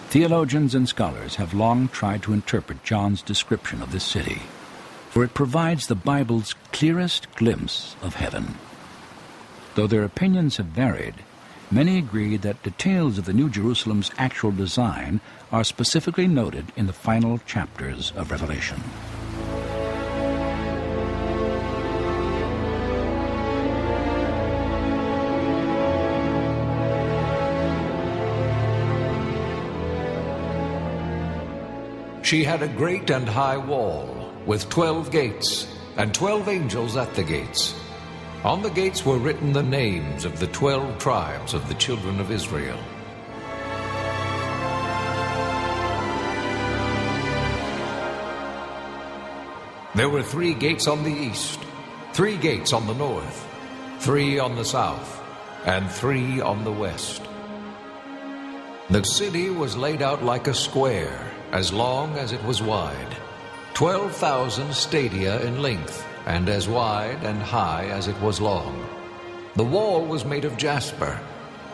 Theologians and scholars have long tried to interpret John's description of this city, for it provides the Bible's clearest glimpse of heaven. Though their opinions have varied, many agree that details of the New Jerusalem's actual design are specifically noted in the final chapters of Revelation. She had a great and high wall, with 12 gates, and 12 angels at the gates. On the gates were written the names of the 12 tribes of the children of Israel. There were 3 gates on the east, 3 gates on the north, 3 on the south, and 3 on the west. The city was laid out like a square, as long as it was wide, 12,000 stadia in length, and as wide and high as it was long. The wall was made of jasper,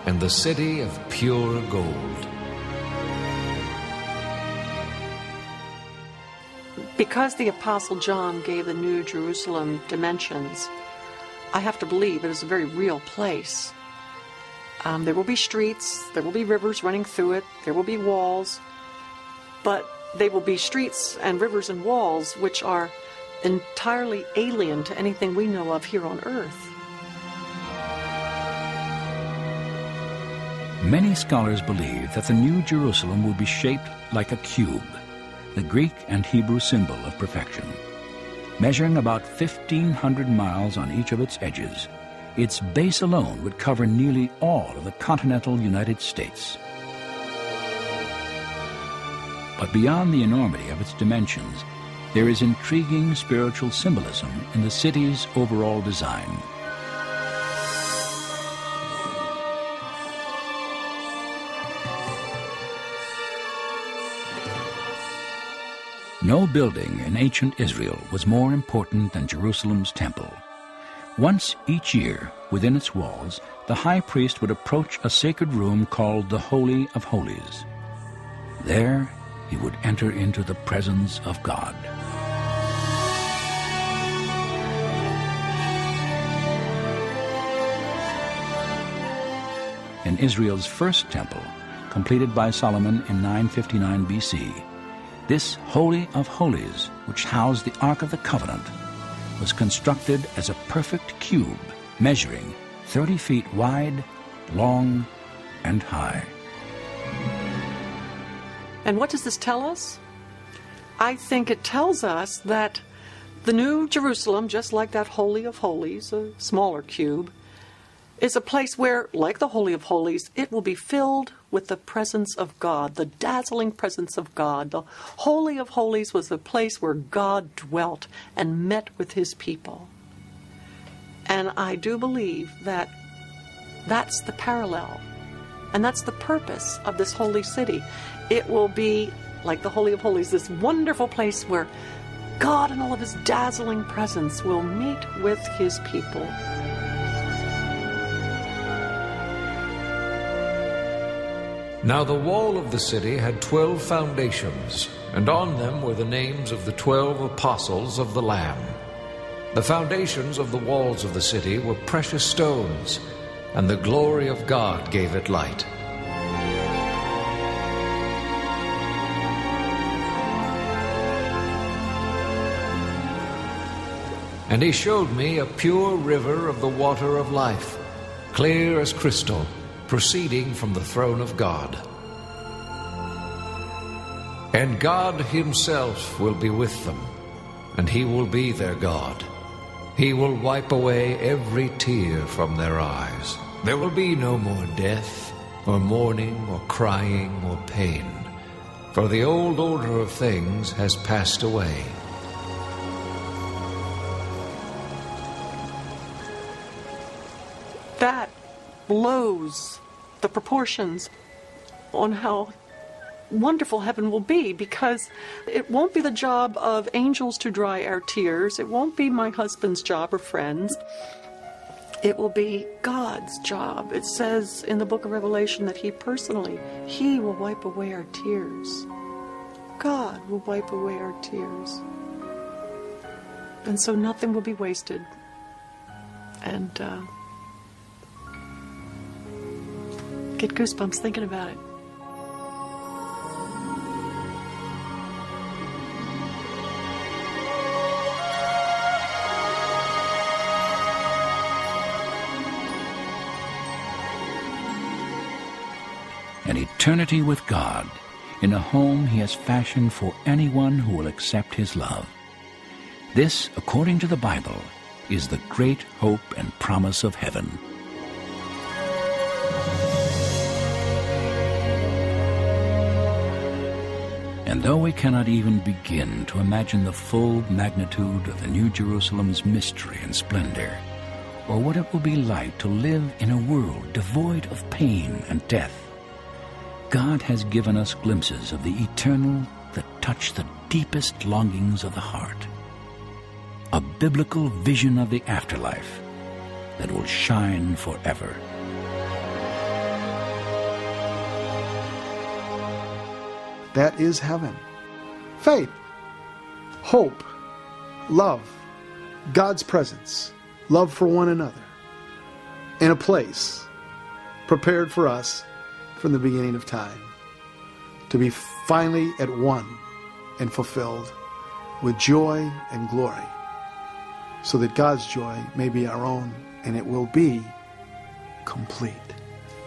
and the city of pure gold. Because the Apostle John gave the New Jerusalem dimensions, I have to believe it is a very real place. There will be streets, there will be rivers running through it, there will be walls, but they will be streets and rivers and walls which are entirely alien to anything we know of here on earth. Many scholars believe that the New Jerusalem will be shaped like a cube, the Greek and Hebrew symbol of perfection. Measuring about 1,500 miles on each of its edges, its base alone would cover nearly all of the continental United States. But beyond the enormity of its dimensions, there is intriguing spiritual symbolism in the city's overall design. No building in ancient Israel was more important than Jerusalem's temple. Once each year, within its walls, the high priest would approach a sacred room called the Holy of Holies. There, he would enter into the presence of God. In Israel's first temple, completed by Solomon in 959 BC, this Holy of Holies, which housed the Ark of the Covenant, was constructed as a perfect cube measuring 30 feet wide, long, and high. And what does this tell us? I think it tells us that the New Jerusalem, just like that Holy of Holies, a smaller cube, is a place where, like the Holy of Holies, it will be filled with the presence of God, the dazzling presence of God. The Holy of Holies was the place where God dwelt and met with his people. And I do believe that that's the parallel, and that's the purpose of this holy city. It will be, like the Holy of Holies, this wonderful place where God in all of his dazzling presence will meet with his people. Now the wall of the city had 12 foundations, and on them were the names of the 12 apostles of the Lamb. The foundations of the walls of the city were precious stones, and the glory of God gave it light. And he showed me a pure river of the water of life, clear as crystal, proceeding from the throne of God. And God himself will be with them, and he will be their God. He will wipe away every tear from their eyes. There will be no more death, or mourning, or crying, or pain, for the old order of things has passed away. That blows the proportions on how wonderful heaven will be, because it won't be the job of angels to dry our tears. It won't be my husband's job or friends. It will be God's job. It says in the book of Revelation that He will wipe away our tears. God will wipe away our tears. And so nothing will be wasted. And get goosebumps thinking about it. An eternity with God in a home He has fashioned for anyone who will accept His love. This, according to the Bible, is the great hope and promise of heaven. And though we cannot even begin to imagine the full magnitude of the New Jerusalem's mystery and splendor, or what it will be like to live in a world devoid of pain and death, God has given us glimpses of the eternal that touch the deepest longings of the heart. A biblical vision of the afterlife that will shine forever. That is heaven. Faith, hope, love, God's presence, love for one another, in a place prepared for us from the beginning of time, to be finally at one and fulfilled with joy and glory, so that God's joy may be our own, and it will be complete.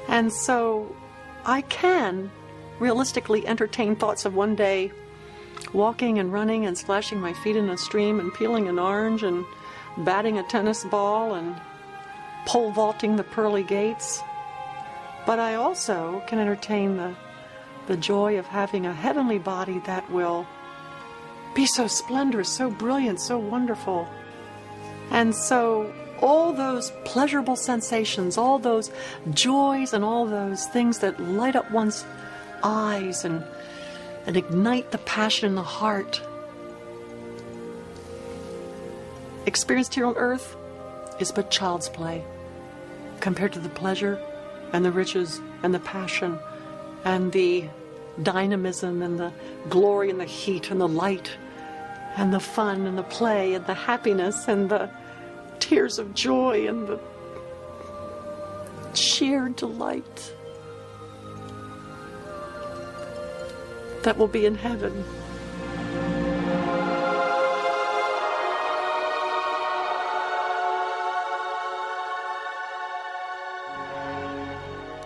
And so I can realistically entertain thoughts of one day walking and running and splashing my feet in a stream and peeling an orange and batting a tennis ball and pole vaulting the pearly gates. But I also can entertain the joy of having a heavenly body that will be so splendorous, so brilliant, so wonderful. And so all those pleasurable sensations, all those joys and all those things that light up one's eyes and ignite the passion in the heart, experienced here on earth is but child's play compared to the pleasure and the riches and the passion and the dynamism and the glory and the heat and the light and the fun and the play and the happiness and the tears of joy and the sheer delight that will be in heaven.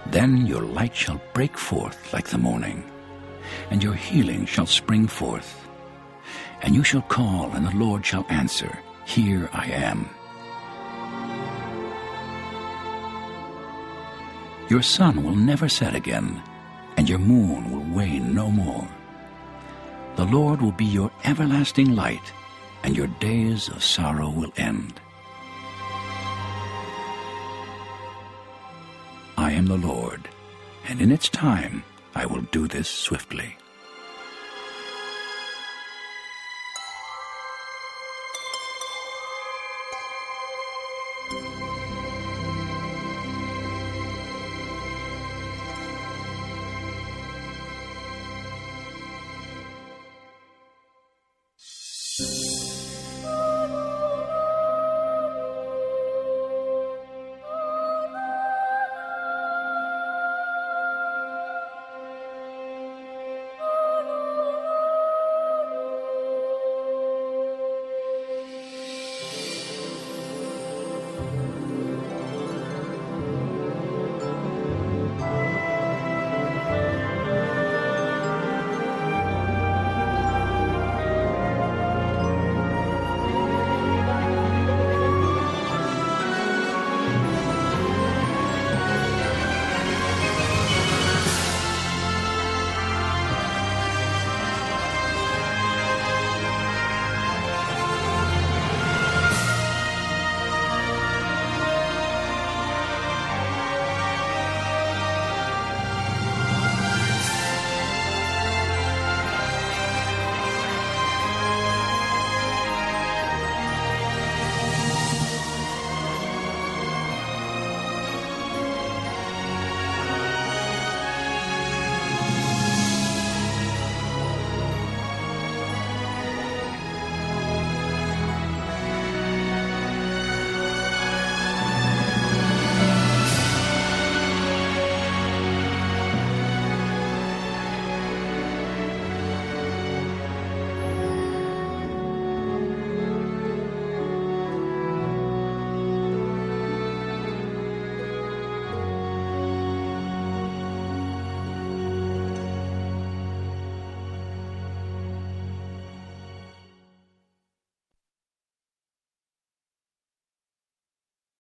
Then your light shall break forth like the morning, and your healing shall spring forth. And you shall call, and the Lord shall answer, Here I am. Your sun will never set again, and your moon will wane no more. The Lord will be your everlasting light, and your days of sorrow will end. I am the Lord, and in its time I will do this swiftly.